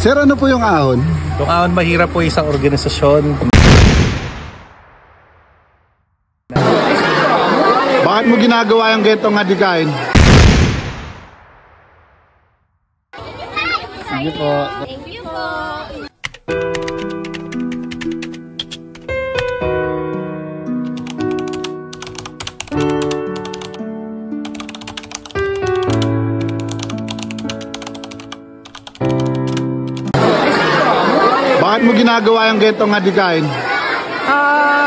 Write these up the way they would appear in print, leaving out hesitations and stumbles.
Sir, ano po yung ahon? Yung ahon mahirap po isang organisasyon. Bakit mo ginagawa yung gentong adikain? Sige po. Thank you po. Bakit mo ginagawa yung gentong adikain?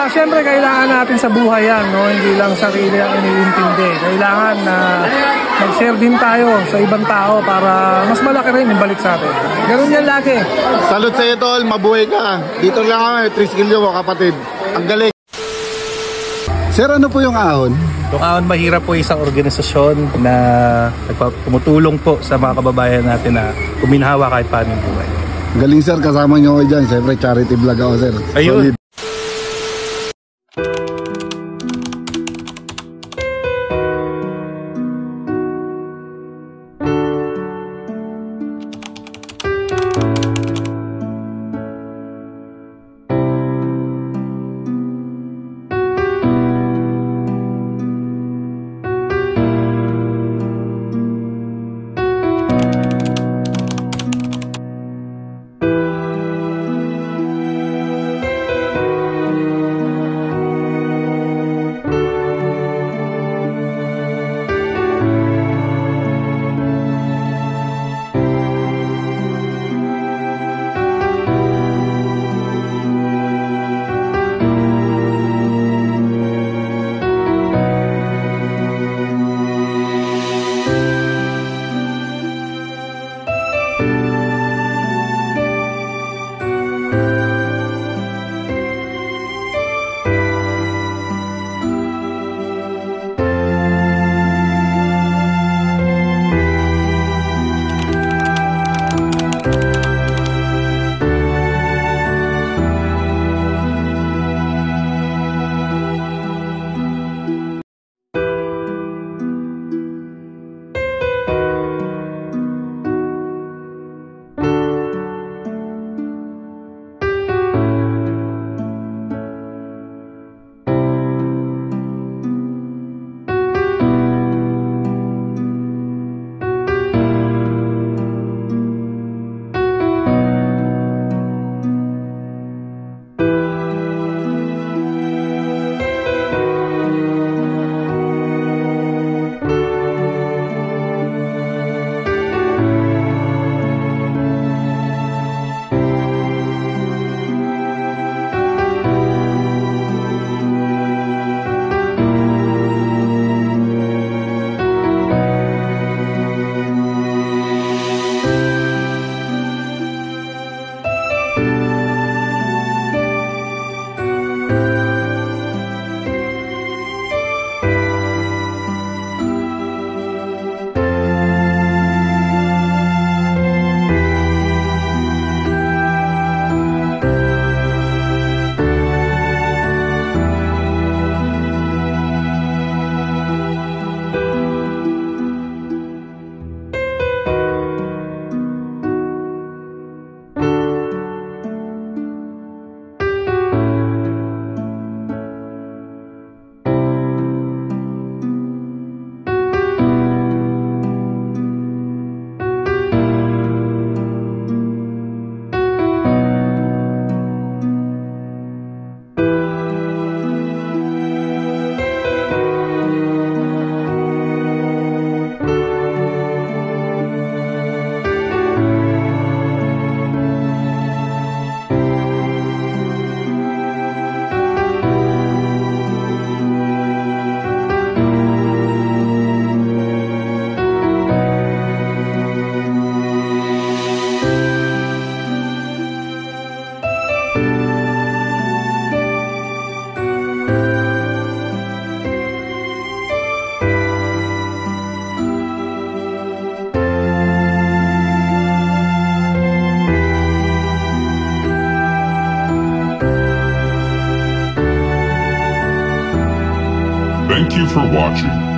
Siyempre kailangan natin sa buhay yan, no? Hindi lang sarili ang iniintindi. Kailangan na mag-share din tayo sa ibang tao para mas malaki rin yung balik sa atin. Ganun yan lagi. Salute sa iyo, tol. Mabuhay ka. Dito lang kami, Triskilyo mo, kapatid. Ang galing. Sir, ano po yung ahon? Yung ahon mahirap po isang organisasyon na tumutulong po sa mga kababayan natin na kuminhawa kahit paano yung buhay. Galing, sir. Kasama niyo ako dyan. Siyempre, charity vlog ako, sir. Ayun. Solid. Thank you for watching.